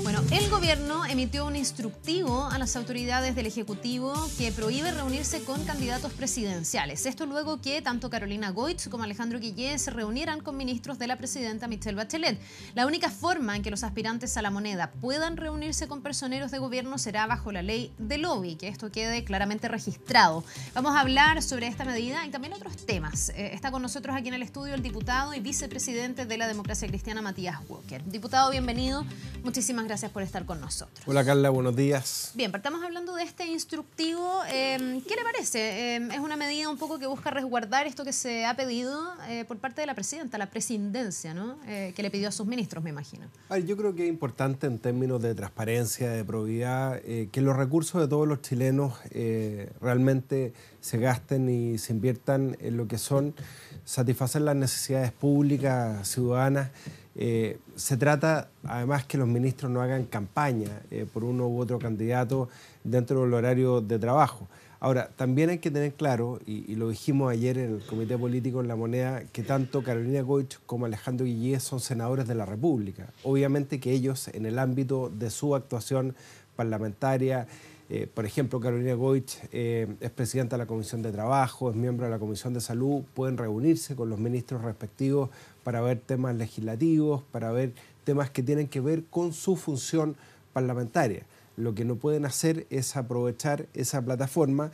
Bueno, el gobierno emitió un instructivo a las autoridades del Ejecutivo que prohíbe reunirse con candidatos presidenciales. Esto luego que tanto Carolina Goich como Alejandro Guillé se reunieran con ministros de la presidenta Michelle Bachelet. La única forma en que los aspirantes a la moneda puedan reunirse con personeros de gobierno será bajo la ley de lobby, que esto quede claramente registrado. Vamos a hablar sobre esta medida y también otros temas. Está con nosotros aquí en el estudio el diputado y vicepresidente de la Democracia Cristiana, Matías Walker. Diputado, bienvenido. Muchísimas gracias por estar con nosotros. Hola Carla, buenos días. Bien, partamos hablando de este instructivo. ¿Qué le parece? Es una medida un poco que busca resguardar esto que se ha pedido por parte de la presidenta, la presidencia, ¿no? Que le pidió a sus ministros, me imagino. Yo creo que es importante en términos de transparencia, de probidad, que los recursos de todos los chilenos realmente se gasten y se inviertan en lo que son satisfacer las necesidades públicas, ciudadanas. Se trata, además, que los ministros no hagan campaña por uno u otro candidato dentro del horario de trabajo. Ahora, también hay que tener claro, y lo dijimos ayer en el Comité Político en La Moneda, que tanto Carolina Goich como Alejandro Guillé son senadores de la República. Obviamente que ellos, en el ámbito de su actuación parlamentaria, por ejemplo, Carolina Goich es presidenta de la Comisión de Trabajo, es miembro de la Comisión de Salud, pueden reunirse con los ministros respectivos para ver temas legislativos, para ver temas que tienen que ver con su función parlamentaria. Lo que no pueden hacer es aprovechar esa plataforma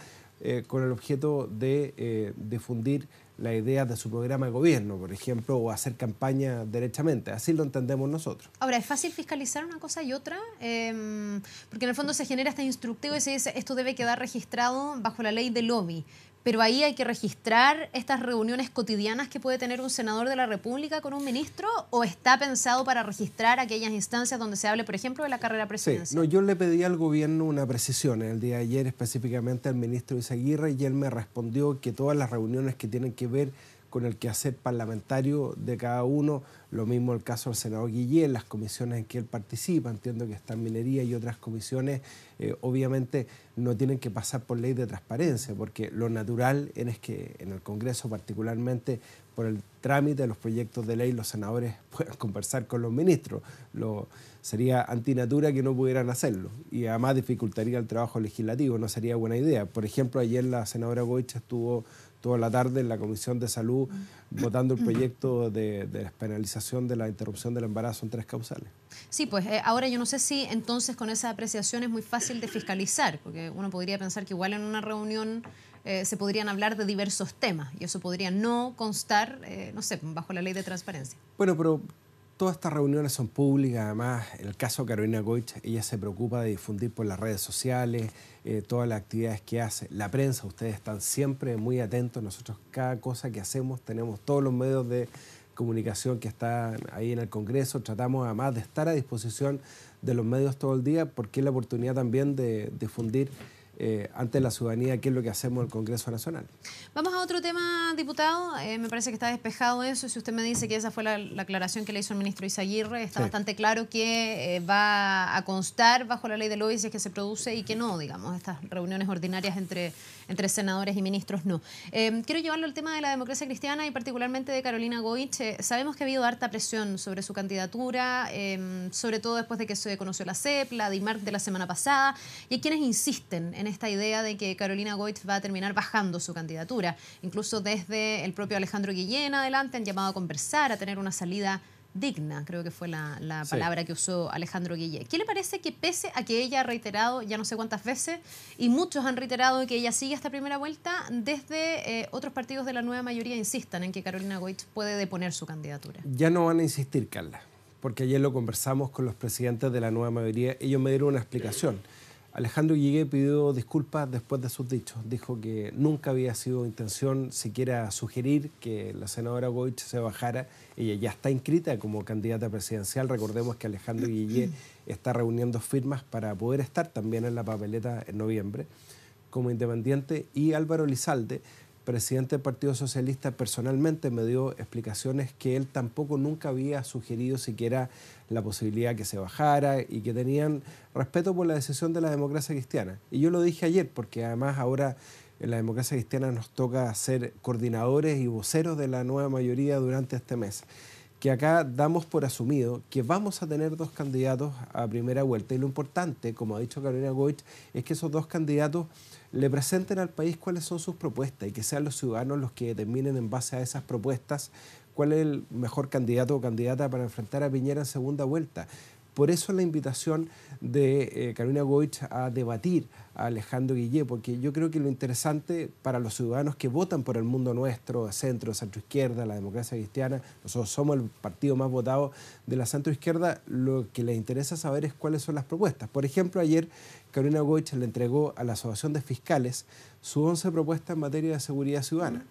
con el objeto de difundir la idea de su programa de gobierno, por ejemplo, o hacer campaña derechamente. Así lo entendemos nosotros. Ahora, ¿es fácil fiscalizar una cosa y otra? Porque en el fondo se genera este instructivo y se dice esto debe quedar registrado bajo la ley de lobby. Pero ahí hay que registrar estas reuniones cotidianas que puede tener un senador de la República con un ministro, ¿o está pensado para registrar aquellas instancias donde se hable, por ejemplo, de la carrera presidencial? Sí, no, yo le pedí al gobierno una precisión el día de ayer, específicamente al ministro Izaguirre, y él me respondió que todas las reuniones que tienen que ver con el quehacer parlamentario de cada uno, lo mismo el caso del senador Guillé, las comisiones en que él participa, entiendo que está en minería y otras comisiones, obviamente no tienen que pasar por ley de transparencia, porque lo natural es que en el Congreso, particularmente por el trámite de los proyectos de ley, los senadores puedan conversar con los ministros. Sería antinatura que no pudieran hacerlo y además dificultaría el trabajo legislativo, no sería buena idea. Por ejemplo, ayer la senadora Goich estuvo toda la tarde en la Comisión de Salud votando el proyecto de despenalización de la interrupción del embarazo en 3 causales. Sí, pues ahora yo no sé si entonces con esa apreciación es muy fácil de fiscalizar, porque uno podría pensar que igual en una reunión se podrían hablar de diversos temas y eso podría no constar, no sé, bajo la ley de transparencia. Bueno, pero todas estas reuniones son públicas, además en el caso de Carolina Goich, ella se preocupa de difundir por las redes sociales todas las actividades que hace. La prensa, ustedes están siempre muy atentos, nosotros cada cosa que hacemos tenemos todos los medios de comunicación que están ahí en el Congreso, tratamos además de estar a disposición de los medios todo el día porque es la oportunidad también de difundir ante la ciudadanía qué es lo que hacemos en el Congreso Nacional. Vamos a otro tema, diputado. Me parece que está despejado eso. Si usted me dice que esa fue la aclaración que le hizo el ministro Izaguirre, está bastante claro que va a constar bajo la ley de lobby si es que se produce y que no, digamos, estas reuniones ordinarias entre senadores y ministros no. Quiero llevarlo al tema de la Democracia Cristiana y particularmente de Carolina Goich. Sabemos que ha habido harta presión sobre su candidatura, sobre todo después de que se conoció la CEP, la DIMARC de la semana pasada, y hay quienes insisten en esta idea de que Carolina Goich va a terminar bajando su candidatura. Incluso desde el propio Alejandro Guillé en adelante han llamado a conversar, a tener una salida digna, creo que fue la palabra que usó Alejandro Guillé. ¿Qué le parece que pese a que ella ha reiterado ya no sé cuántas veces, y muchos han reiterado que ella sigue esta primera vuelta, desde otros partidos de la nueva mayoría insistan en que Carolina Goich puede deponer su candidatura? Ya no van a insistir, Carla, porque ayer lo conversamos con los presidentes de la nueva mayoría, ellos me dieron una explicación. Alejandro Guillé pidió disculpas después de sus dichos. Dijo que nunca había sido intención siquiera sugerir que la senadora Goich se bajara. Ella ya está inscrita como candidata presidencial. Recordemos que Alejandro Guillé está reuniendo firmas para poder estar también en la papeleta en noviembre como independiente. Y Álvaro Elizalde, presidente del Partido Socialista, personalmente me dio explicaciones que él tampoco nunca había sugerido siquiera la posibilidad que se bajara y que tenían respeto por la decisión de la Democracia Cristiana. Y yo lo dije ayer porque además ahora en la Democracia Cristiana nos toca ser coordinadores y voceros de la nueva mayoría durante este mes. que acá damos por asumido que vamos a tener dos candidatos a primera vuelta y lo importante, como ha dicho Carolina Goich, es que esos dos candidatos le presenten al país cuáles son sus propuestas y que sean los ciudadanos los que determinen en base a esas propuestas cuál es el mejor candidato o candidata para enfrentar a Piñera en segunda vuelta. Por eso la invitación de Carolina Goich a debatir a Alejandro Guillé, porque yo creo que lo interesante para los ciudadanos que votan por el mundo nuestro, centro, centroizquierda, la democracia cristiana, nosotros somos el partido más votado de la centroizquierda, lo que les interesa saber es cuáles son las propuestas. Por ejemplo, ayer Carolina Goich le entregó a la Asociación de Fiscales sus 11 propuestas en materia de seguridad ciudadana.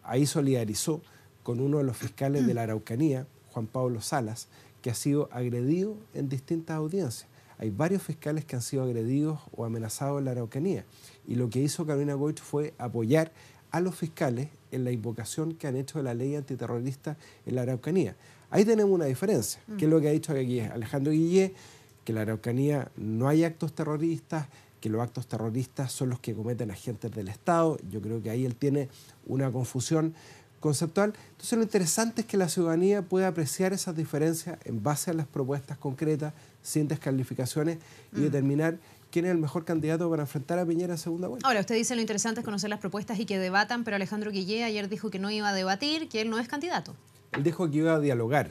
Ahí solidarizó con uno de los fiscales de la Araucanía, Juan Pablo Salas, que ha sido agredido en distintas audiencias. Hay varios fiscales que han sido agredidos o amenazados en la Araucanía. Y lo que hizo Carolina Goich fue apoyar a los fiscales en la invocación que han hecho de la ley antiterrorista en la Araucanía. Ahí tenemos una diferencia, que es lo que ha dicho aquí Alejandro Guillé, que en la Araucanía no hay actos terroristas, que los actos terroristas son los que cometen agentes del Estado. Yo creo que ahí él tiene una confusión conceptual. Entonces lo interesante es que la ciudadanía pueda apreciar esas diferencias en base a las propuestas concretas, sin descalificaciones, y determinar quién es el mejor candidato para enfrentar a Piñera en segunda vuelta. Ahora, usted dice lo interesante es conocer las propuestas y que debatan, pero Alejandro Guillé ayer dijo que no iba a debatir, que él no es candidato. Él dijo que iba a dialogar.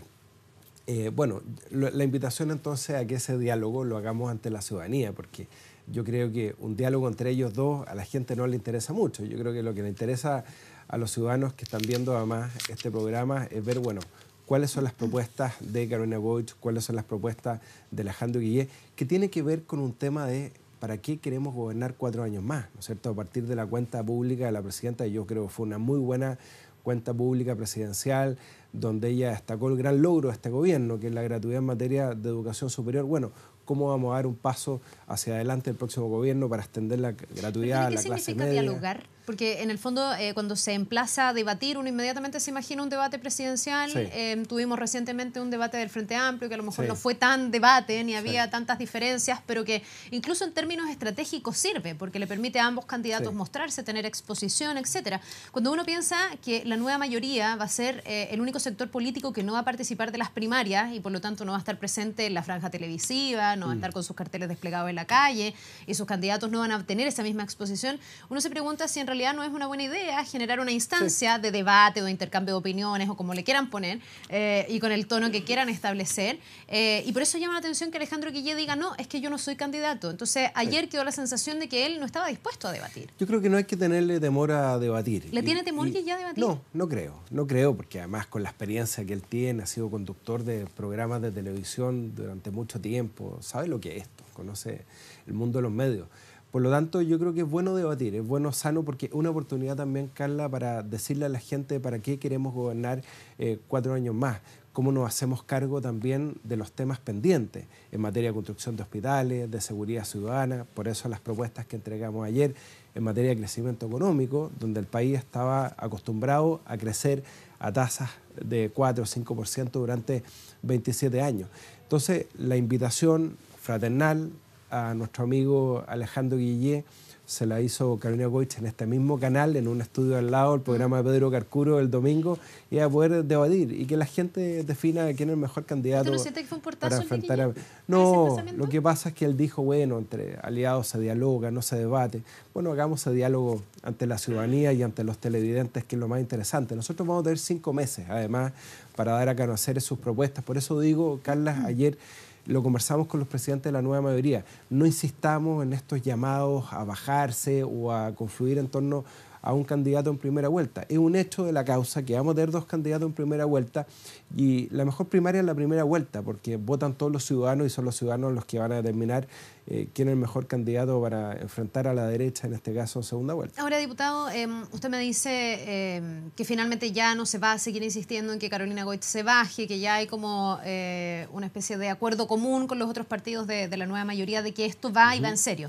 Bueno, la invitación entonces a que ese diálogo lo hagamos ante la ciudadanía, porque yo creo que un diálogo entre ellos dos a la gente no le interesa mucho. Yo creo que lo que le interesa a los ciudadanos que están viendo además este programa es ver, bueno, cuáles son las propuestas de Carolina Goich, cuáles son las propuestas de Alejandro Guillé, que tiene que ver con un tema de para qué queremos gobernar 4 años más, ¿no es cierto? A partir de la cuenta pública de la presidenta, yo creo que fue una muy buena cuenta pública presidencial, donde ella destacó el gran logro de este gobierno, que es la gratuidad en materia de educación superior. Bueno, ¿cómo vamos a dar un paso hacia adelante el próximo gobierno para extender la gratuidad a la clase media? ¿Qué significa dialogar? Porque en el fondo, cuando se emplaza a debatir, uno inmediatamente se imagina un debate presidencial. Sí. Tuvimos recientemente un debate del Frente Amplio, que a lo mejor no fue tan debate, ni había tantas diferencias, pero que incluso en términos estratégicos sirve, porque le permite a ambos candidatos mostrarse, tener exposición, etcétera. Cuando uno piensa que la nueva mayoría va a ser el único sector político que no va a participar de las primarias y por lo tanto no va a estar presente en la franja televisiva, no va a estar con sus carteles desplegados en la calle y sus candidatos no van a obtener esa misma exposición, uno se pregunta si en realidad no es una buena idea generar una instancia de debate o de intercambio de opiniones o como le quieran poner y con el tono que quieran establecer. Y por eso llama la atención que Alejandro Guillé diga, no, es que yo no soy candidato. Entonces, ayer quedó la sensación de que él no estaba dispuesto a debatir. Yo creo que no hay que tenerle temor a debatir. ¿Le tiene temor Guillé a debatir? No, no creo, porque además con la experiencia que él tiene, ha sido conductor de programas de televisión durante mucho tiempo, sabe lo que es esto, conoce el mundo de los medios. Por lo tanto, yo creo que es bueno debatir, es bueno, sano, porque es una oportunidad también, Carla, para decirle a la gente para qué queremos gobernar 4 años más, cómo nos hacemos cargo también de los temas pendientes en materia de construcción de hospitales, de seguridad ciudadana, por eso las propuestas que entregamos ayer en materia de crecimiento económico, donde el país estaba acostumbrado a crecer a tasas de 4 o 5% durante 27 años. Entonces, la invitación fraternal a nuestro amigo Alejandro Guillé se la hizo Carolina Goich en este mismo canal, en un estudio al lado, el programa de Pedro Carcuro el domingo, y a poder debatir y que la gente defina quién es el mejor candidato. ¿Usted no siente que fue un portazo para enfrentar a... No, lo que pasa es que él dijo, bueno, entre aliados se dialoga, no se debate. Bueno, hagamos ese diálogo ante la ciudadanía y ante los televidentes, que es lo más interesante. Nosotros vamos a tener 5 meses, además, para dar a conocer sus propuestas. Por eso digo, Carla, ayer lo conversamos con los presidentes de la nueva mayoría. No insistamos en estos llamados a bajarse o a confluir en torno a un candidato en primera vuelta. Es un hecho de la causa que vamos a tener 2 candidatos en primera vuelta y la mejor primaria es la primera vuelta porque votan todos los ciudadanos y son los ciudadanos los que van a determinar quién es el mejor candidato para enfrentar a la derecha, en este caso en segunda vuelta. Ahora, diputado, usted me dice que finalmente ya no se va a seguir insistiendo en que Carolina Goich se baje, que ya hay como una especie de acuerdo común con los otros partidos de la nueva mayoría de que esto va y va en serio.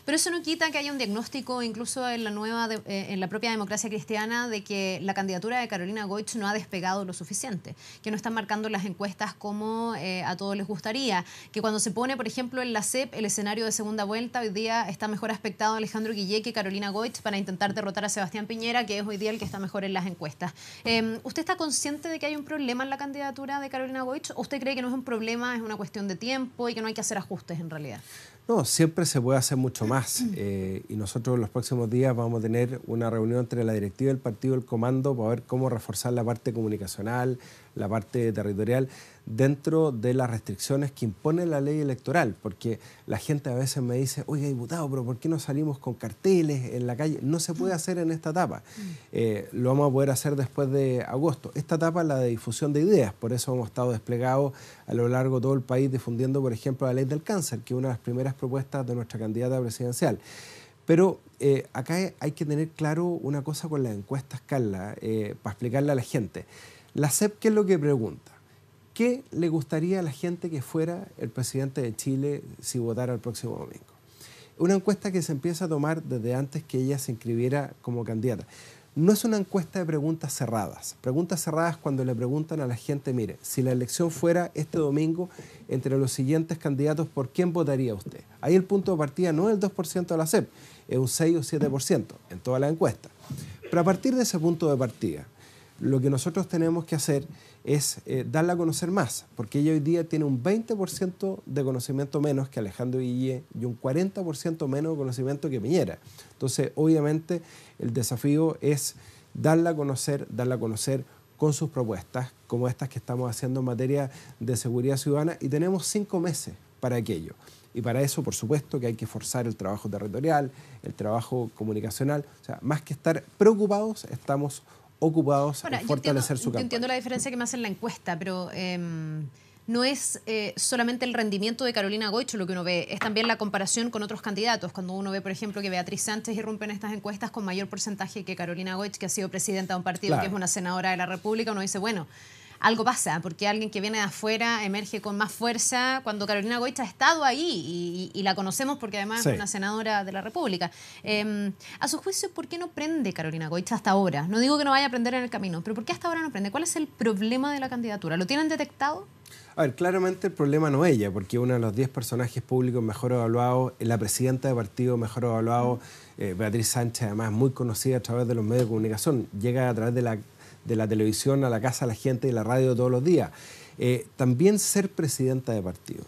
Pero eso no quita que haya un diagnóstico incluso en la propia democracia cristiana de que la candidatura de Carolina Goich no ha despegado lo suficiente, que no están marcando las encuestas como a todos les gustaría, que cuando se pone, por ejemplo, en en la CEP, el escenario de segunda vuelta hoy día está mejor aspectado Alejandro Guillé que Carolina Goich para intentar derrotar a Sebastián Piñera, que es hoy día el que está mejor en las encuestas. ¿Usted está consciente de que hay un problema en la candidatura de Carolina Goich o usted cree que no es un problema, es una cuestión de tiempo y que no hay que hacer ajustes en realidad? No, siempre se puede hacer mucho más y nosotros los próximos días vamos a tener una reunión entre la directiva del partido y el comando para ver cómo reforzar la parte comunicacional, la parte territorial, dentro de las restricciones que impone la ley electoral, porque la gente a veces me dice, oiga, diputado, pero ¿por qué no salimos con carteles en la calle? No se puede hacer en esta etapa, lo vamos a poder hacer después de agosto. Esta etapa es la de difusión de ideas, por eso hemos estado desplegados a lo largo de todo el país difundiendo, por ejemplo, la ley del cáncer, que es una de las primeras propuestas de nuestra candidata presidencial. Pero acá hay que tener claro una cosa con las encuestas, Carla, para explicarle a la gente. La CEP, ¿qué es lo que pregunta? ¿Qué le gustaría a la gente que fuera el presidente de Chile si votara el próximo domingo? Una encuesta que se empieza a tomar desde antes que ella se inscribiera como candidata. No es una encuesta de preguntas cerradas. Preguntas cerradas cuando le preguntan a la gente, mire, si la elección fuera este domingo entre los siguientes candidatos, ¿por quién votaría usted? Ahí el punto de partida no es el 2% de la CEP, es un 6 o 7% en toda la encuesta. Pero a partir de ese punto de partida, lo que nosotros tenemos que hacer es darla a conocer más, porque ella hoy día tiene un 20% de conocimiento menos que Alejandro Guillé y un 40% menos de conocimiento que Piñera. Entonces, obviamente, el desafío es darla a conocer con sus propuestas, como estas que estamos haciendo en materia de seguridad ciudadana, y tenemos 5 meses para aquello. Y para eso, por supuesto, que hay que forzar el trabajo territorial, el trabajo comunicacional. O sea, más que estar preocupados, estamos ocupados en fortalecer su campaña. Yo entiendo la diferencia que me hace en la encuesta, pero no es solamente el rendimiento de Carolina Goich lo que uno ve, es también la comparación con otros candidatos. Cuando uno ve, por ejemplo, que Beatriz Sánchez irrumpe en estas encuestas con mayor porcentaje que Carolina Goich, que ha sido presidenta de un partido, que es una senadora de la República, uno dice, bueno, algo pasa, porque alguien que viene de afuera emerge con más fuerza cuando Carolina Goich ha estado ahí y la conocemos porque además es una senadora de la República. A su juicio, ¿por qué no prende Carolina Goich hasta ahora? No digo que no vaya a aprender en el camino, pero ¿por qué hasta ahora no prende? ¿Cuál es el problema de la candidatura? ¿Lo tienen detectado? A ver, claramente el problema no es ella, porque uno de los 10 personajes públicos mejor evaluados, la presidenta de partido mejor evaluado, Beatriz Sánchez, además muy conocida a través de los medios de comunicación, llega a través de la televisión a la casa de la gente y la radio todos los días. También ser presidenta de partido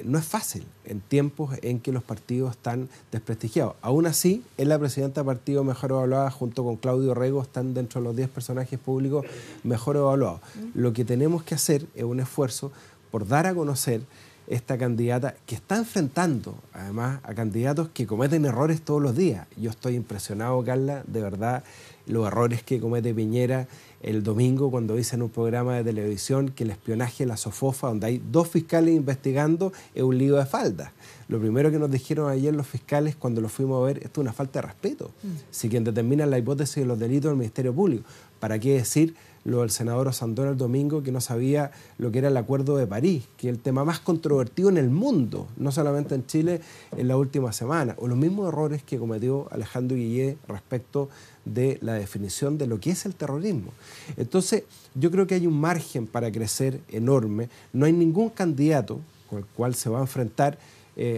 no es fácil en tiempos en que los partidos están desprestigiados. Aún así, es la presidenta de partido mejor evaluada, junto con Claudio Rego, están dentro de los 10 personajes públicos mejor evaluados. Lo que tenemos que hacer es un esfuerzo por dar a conocer esta candidata que está enfrentando, además, a candidatos que cometen errores todos los días. Yo estoy impresionado, Carla, de verdad, los errores que comete Piñera el domingo cuando dice en un programa de televisión que el espionaje, la sofofa, donde hay 2 fiscales investigando, es un lío de faldas. Lo primero que nos dijeron ayer los fiscales cuando los fuimos a ver, esto es una falta de respeto. Si quien determina la hipótesis de los delitos es el Ministerio Público, ¿para qué decir lo del senador Osandón el domingo, que no sabía lo que era el Acuerdo de París, que es el tema más controvertido en el mundo, no solamente en Chile, en la última semana? O los mismos errores que cometió Alejandro Guillé respecto de la definición de lo que es el terrorismo. Entonces, yo creo que hay un margen para crecer enorme. No hay ningún candidato con el cual se va a enfrentar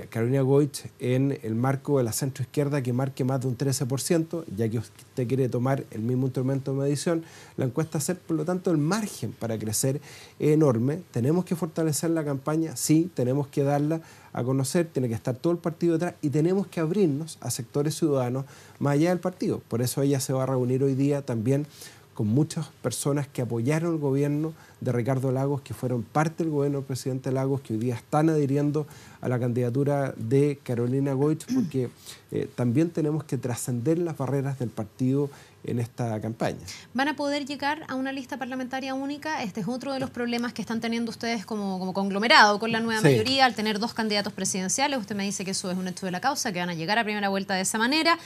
Carolina Goich en el marco de la centroizquierda que marque más de un 13%, ya que usted quiere tomar el mismo instrumento de medición, la encuesta CEP, por lo tanto el margen para crecer es enorme. Tenemos que fortalecer la campaña, sí, tenemos que darla a conocer, tiene que estar todo el partido detrás y tenemos que abrirnos a sectores ciudadanos más allá del partido. Por eso ella se va a reunir hoy día también con muchas personas que apoyaron el gobierno de Ricardo Lagos, que fueron parte del gobierno del presidente Lagos, que hoy día están adhiriendo a la candidatura de Carolina Goich, porque también tenemos que trascender las barreras del partido en esta campaña. ¿Van a poder llegar a una lista parlamentaria única? Este es otro de los problemas que están teniendo ustedes como conglomerado con la nueva mayoría, al tener 2 candidatos presidenciales. Usted me dice que eso es un hecho de la causa, que van a llegar a primera vuelta de esa manera.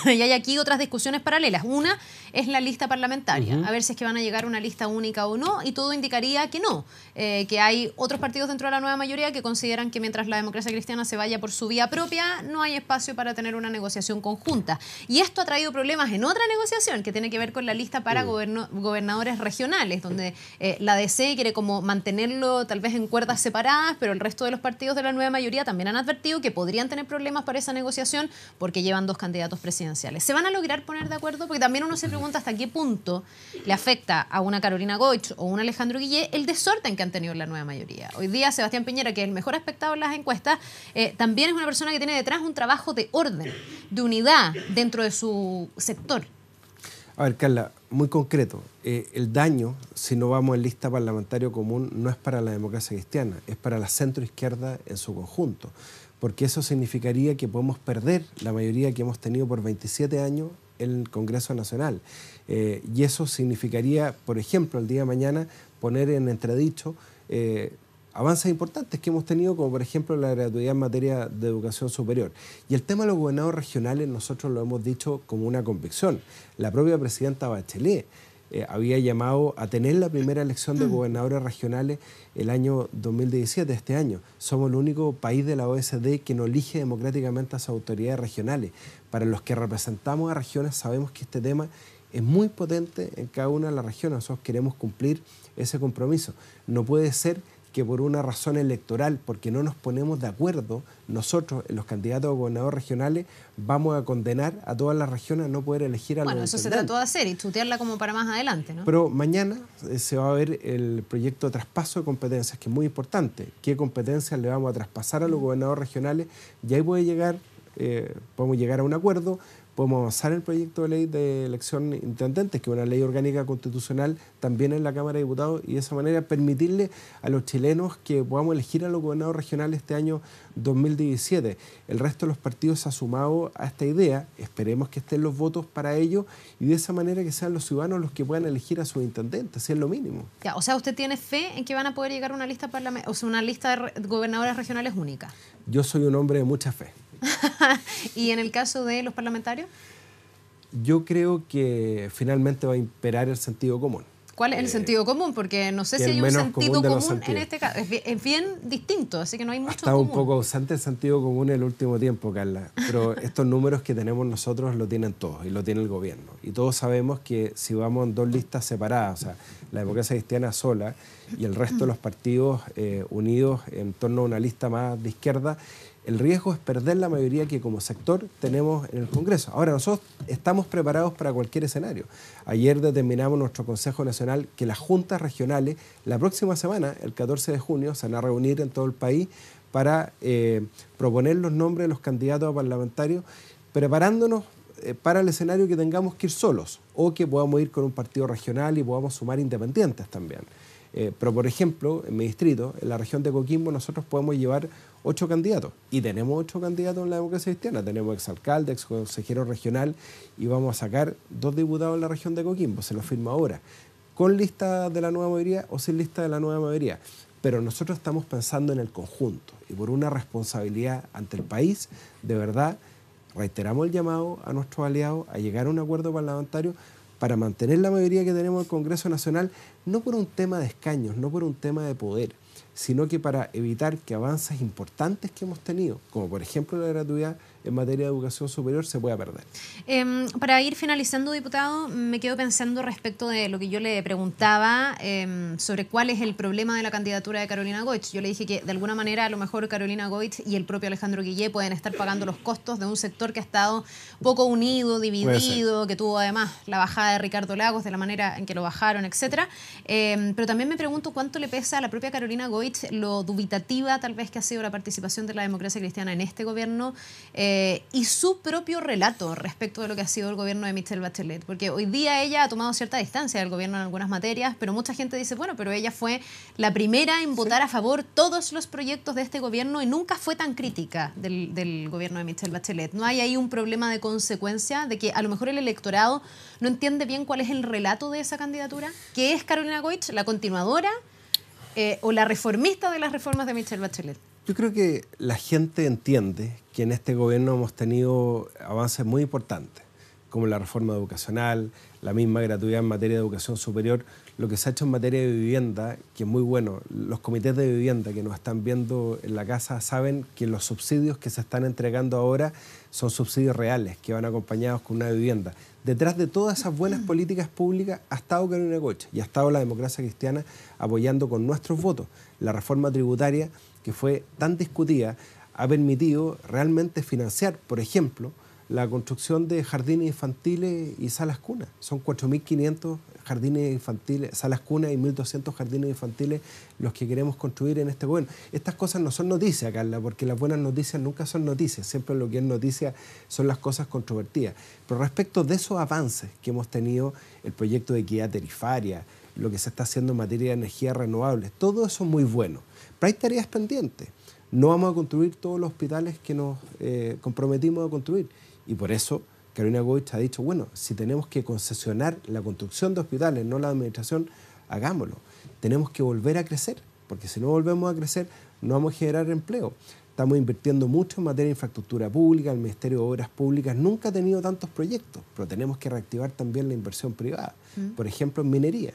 Y hay aquí otras discusiones paralelas. Una es la lista parlamentaria, a ver si es que van a llegar a una lista única o no, y todo indicaría que no, que hay otros partidos dentro de la nueva mayoría que consideran que mientras la democracia cristiana se vaya por su vía propia, no hay espacio para tener una negociación conjunta. Y esto ha traído problemas enormes otra negociación que tiene que ver con la lista para gobernadores regionales, donde la DC quiere como mantenerlo tal vez en cuerdas separadas, pero el resto de los partidos de la nueva mayoría también han advertido que podrían tener problemas para esa negociación porque llevan 2 candidatos presidenciales. ¿Se van a lograr poner de acuerdo? Porque también uno se pregunta hasta qué punto le afecta a una Carolina Goich o un Alejandro Guillé el desorden que han tenido en la nueva mayoría. Hoy día Sebastián Piñera, que es el mejor aspectado en las encuestas, también es una persona que tiene detrás un trabajo de orden, de unidad dentro de su sector. A ver, Carla, muy concreto. El daño, si no vamos en lista parlamentaria común, no es para la democracia cristiana, es para la centroizquierda en su conjunto. Porque eso significaría que podemos perder la mayoría que hemos tenido por 27 años en el Congreso Nacional. Y eso significaría, por ejemplo, el día de mañana poner en entredicho avances importantes que hemos tenido, como por ejemplo la gratuidad en materia de educación superior. Y el tema de los gobernadores regionales nosotros lo hemos dicho como una convicción. La propia presidenta Bachelet había llamado a tener la primera elección de gobernadores regionales el año 2017, este año. Somos el único país de la OECD que no elige democráticamente a sus autoridades regionales. Para los que representamos a regiones sabemos que este tema es muy potente en cada una de las regiones. Nosotros queremos cumplir ese compromiso. No puede ser que por una razón electoral, porque no nos ponemos de acuerdo, nosotros, los candidatos a gobernadores regionales, vamos a condenar a todas las regiones a no poder elegir a los intendentes. Bueno, eso se trató de hacer y tutearla como para más adelante, ¿no? Pero mañana se va a ver el proyecto de traspaso de competencias, que es muy importante. ¿Qué competencias le vamos a traspasar a los gobernadores regionales? Y ahí podemos llegar a un acuerdo. Podemos avanzar el proyecto de ley de elección de intendentes, que es una ley orgánica constitucional también en la Cámara de Diputados, y de esa manera permitirle a los chilenos que podamos elegir a los gobernadores regionales este año 2017. El resto de los partidos se ha sumado a esta idea, esperemos que estén los votos para ello, y de esa manera que sean los ciudadanos los que puedan elegir a sus intendentes, si es lo mínimo. Ya, o sea, ¿usted tiene fe en que van a poder llegar a una lista una lista de gobernadores regionales única? Yo soy un hombre de mucha fe. ¿Y en el caso de los parlamentarios? Yo creo que finalmente va a imperar el sentido común. ¿Cuál es el sentido común? Porque no sé si hay un sentido común en este caso. Es bien distinto, así que no hay mucho común. Ha estado un poco ausente el sentido común en el último tiempo, Carla. Pero estos números que tenemos nosotros lo tienen todos y lo tiene el gobierno. Y todos sabemos que si vamos en 2 listas separadas, o sea, la democracia cristiana sola y el resto de los partidos unidos en torno a una lista más de izquierda, el riesgo es perder la mayoría que como sector tenemos en el Congreso. Ahora, nosotros estamos preparados para cualquier escenario. Ayer determinamos nuestro Consejo Nacional que las juntas regionales, la próxima semana, el 14 de junio, se van a reunir en todo el país para proponer los nombres de los candidatos a parlamentarios, preparándonos para el escenario que tengamos que ir solos o que podamos ir con un partido regional y podamos sumar independientes también. Pero, por ejemplo, en mi distrito, en la región de Coquimbo, nosotros podemos llevar 8 candidatos. Y tenemos 8 candidatos en la democracia cristiana. Tenemos exalcalde, exconsejero regional, y vamos a sacar 2 diputados en la región de Coquimbo. Se lo firma ahora. Con lista de la nueva mayoría o sin lista de la nueva mayoría. Pero nosotros estamos pensando en el conjunto. Y por una responsabilidad ante el país, de verdad, reiteramos el llamado a nuestros aliados a llegar a un acuerdo parlamentario para mantener la mayoría que tenemos en el Congreso Nacional, no por un tema de escaños, no por un tema de poder, sino que para evitar que avances importantes que hemos tenido, como por ejemplo la gratuidad en materia de educación superior, se pueda perder. Para ir finalizando, diputado, me quedo pensando respecto de lo que yo le preguntaba sobre cuál es el problema de la candidatura de Carolina Goich. Yo le dije que de alguna manera a lo mejor Carolina Goich y el propio Alejandro Guillé pueden estar pagando los costos de un sector que ha estado poco unido, dividido, que tuvo además la bajada de Ricardo Lagos, de la manera en que lo bajaron, etcétera. Pero también me pregunto cuánto le pesa a la propia Carolina Goich lo dubitativa tal vez que ha sido la participación de la democracia cristiana en este gobierno y su propio relato respecto de lo que ha sido el gobierno de Michelle Bachelet. Porque hoy día ella ha tomado cierta distancia del gobierno en algunas materias, pero mucha gente dice, bueno, pero ella fue la primera en votar a favor todos los proyectos de este gobierno y nunca fue tan crítica del gobierno de Michelle Bachelet. ¿No hay ahí un problema de consecuencia de que a lo mejor el electorado no entiende bien cuál es el relato de esa candidatura? ¿Qué es Carolina Goich, la continuadora o la reformista de las reformas de Michelle Bachelet? Yo creo que la gente entiende que en este gobierno hemos tenido avances muy importantes, como la reforma educacional, la misma gratuidad en materia de educación superior. lo que se ha hecho en materia de vivienda, que es muy bueno. Los comités de vivienda que nos están viendo en la casa saben que los subsidios que se están entregando ahora son subsidios reales, que van acompañados con una vivienda. Detrás de todas esas buenas políticas públicas ha estado Carolina Goich y ha estado la democracia cristiana apoyando con nuestros votos. La reforma tributaria, que fue tan discutida, ha permitido realmente financiar, por ejemplo, la construcción de jardines infantiles y salas cunas. Son 4.500 jardines infantiles, salas cunas y 1.200 jardines infantiles los que queremos construir en este gobierno. Estas cosas no son noticias, Carla, porque las buenas noticias nunca son noticias. Siempre lo que es noticia son las cosas controvertidas. Pero respecto de esos avances que hemos tenido, el proyecto de equidad tarifaria, lo que se está haciendo en materia de energías renovables, todo eso es muy bueno. Pero hay tareas pendientes. No vamos a construir todos los hospitales que nos comprometimos a construir. Y por eso Carolina Goich ha dicho, bueno, si tenemos que concesionar la construcción de hospitales, no la administración, hagámoslo. Tenemos que volver a crecer, porque si no volvemos a crecer, no vamos a generar empleo. Estamos invirtiendo mucho en materia de infraestructura pública, el Ministerio de Obras Públicas nunca ha tenido tantos proyectos, pero tenemos que reactivar también la inversión privada. Por ejemplo, en minería.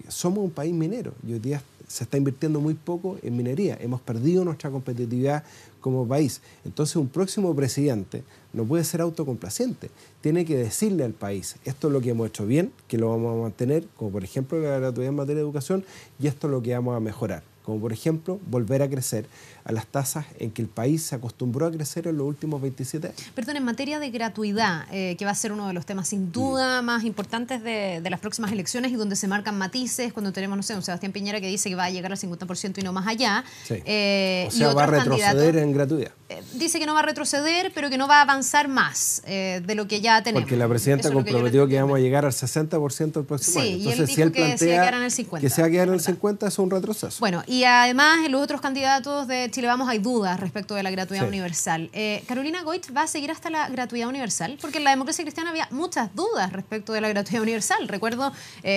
Somos un país minero y hoy día se está invirtiendo muy poco en minería. Hemos perdido nuestra competitividad como país. Entonces un próximo presidente no puede ser autocomplaciente. Tiene que decirle al país, esto es lo que hemos hecho bien, que lo vamos a mantener, como por ejemplo la gratuidad en materia de educación, y esto es lo que vamos a mejorar. Como por ejemplo, volver a crecer a las tasas en que el país se acostumbró a crecer en los últimos 27 años. Perdón, en materia de gratuidad, que va a ser uno de los temas sin duda más importantes de las próximas elecciones y donde se marcan matices, cuando tenemos, no sé, un Sebastián Piñera que dice que va a llegar al 50% y no más allá. Sí. O sea, va a retroceder en gratuidad. Dice que no va a retroceder, pero que no va a avanzar más de lo que ya tenemos. Porque la presidenta comprometió que vamos a llegar al 60% el próximo año. Entonces, y él dijo si él plantea que se va a quedar en el 50%. Que se va a quedar en el 50% es un retroceso. Bueno, y además en los otros candidatos de Chile Vamos hay dudas respecto de la gratuidad universal. ¿Carolina Goich va a seguir hasta la gratuidad universal? Porque en la democracia cristiana había muchas dudas respecto de la gratuidad universal. Recuerdo,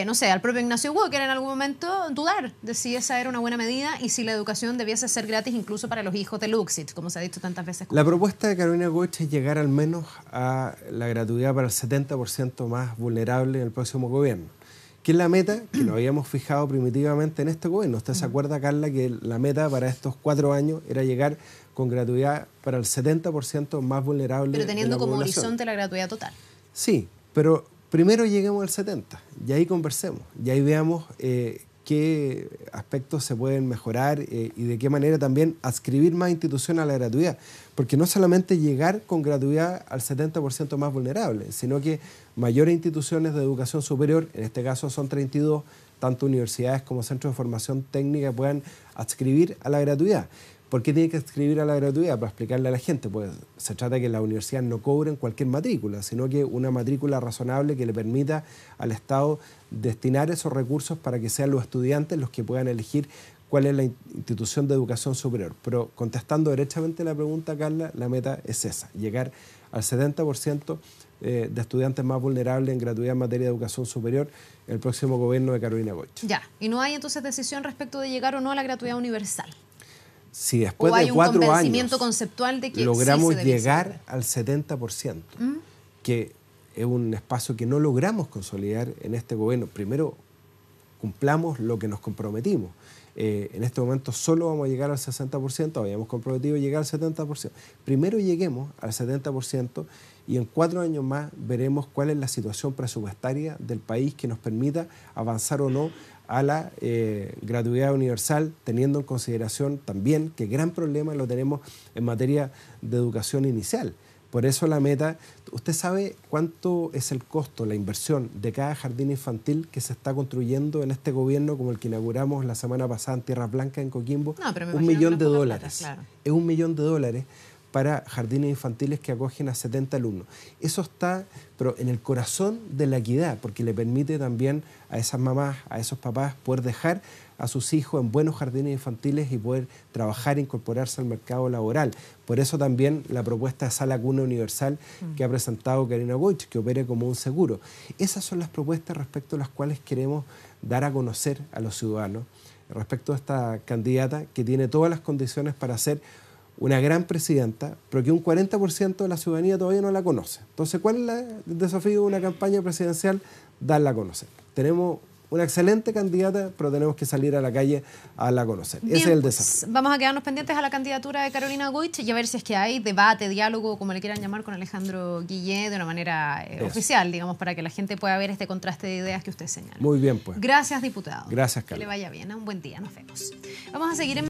no sé, al propio Ignacio Walker en algún momento dudar de si esa era una buena medida y si la educación debiese ser gratis incluso para los hijos de Luxit, como se ha dicho tantas veces. La propuesta de Carolina Goich es llegar al menos a la gratuidad para el 70% más vulnerable en el próximo gobierno. ¿Qué es la meta que nos habíamos fijado primitivamente en este gobierno? ¿Usted se acuerda, Carla, que la meta para estos 4 años era llegar con gratuidad para el 70% más vulnerable? Pero teniendo de la como población. horizonte la gratuidad total. Sí, pero primero lleguemos al 70% y ahí conversemos, y ahí veamos qué aspectos se pueden mejorar y de qué manera también adscribir más instituciones a la gratuidad. Porque no solamente llegar con gratuidad al 70% más vulnerable, sino que mayores instituciones de educación superior, en este caso son 32, tanto universidades como centros de formación técnica puedan adscribir a la gratuidad. ¿Por qué tiene que adscribir a la gratuidad? Para explicarle a la gente, pues se trata de que las universidades no cobren cualquier matrícula, sino que una matrícula razonable que le permita al Estado destinar esos recursos para que sean los estudiantes los que puedan elegir cuál es la institución de educación superior. Pero contestando derechamente la pregunta, Carla, la meta es esa, llegar al 70% de estudiantes más vulnerables en gratuidad en materia de educación superior en el próximo gobierno de Carolina Goich. Ya, y no hay entonces decisión respecto de llegar o no a la gratuidad universal. Si después de 4 años un convencimiento conceptual de que logramos sí llegar al 70%, que es un espacio que no logramos consolidar en este gobierno, primero cumplamos lo que nos comprometimos. En este momento solo vamos a llegar al 60%, habíamos comprometido llegar al 70%. Primero lleguemos al 70% y en 4 años más veremos cuál es la situación presupuestaria del país que nos permita avanzar o no a la gratuidad universal, teniendo en consideración también que gran problema lo tenemos en materia de educación inicial. Por eso la meta, ¿usted sabe cuánto es el costo, la inversión de cada jardín infantil que se está construyendo en este gobierno, como el que inauguramos la semana pasada en Tierras Blancas, en Coquimbo? No, pero me $1 millón. Plata, claro. Es $1 millón para jardines infantiles que acogen a 70 alumnos. Eso está, pero en el corazón de la equidad, porque le permite también a esas mamás, a esos papás, poder dejar a sus hijos en buenos jardines infantiles y poder trabajar e incorporarse al mercado laboral. Por eso también la propuesta de sala cuna universal que ha presentado Carolina Goich, que opere como un seguro. Esas son las propuestas respecto a las cuales queremos dar a conocer a los ciudadanos, respecto a esta candidata que tiene todas las condiciones para ser una gran presidenta, pero que un 40% de la ciudadanía todavía no la conoce. Entonces, ¿cuál es el desafío de una campaña presidencial? Darla a conocer. Tenemos una excelente candidata, pero tenemos que salir a la calle a la conocer. Bien, ese es el pues, desafío. vamos a quedarnos pendientes a la candidatura de Carolina Goich y a ver si es que hay debate, diálogo, como le quieran llamar, con Alejandro Guillé de una manera oficial, digamos, para que la gente pueda ver este contraste de ideas que usted señala. Muy bien, pues. Gracias, diputado. Gracias, Carlos. Que le vaya bien. Un buen día. Nos vemos. Vamos a seguir en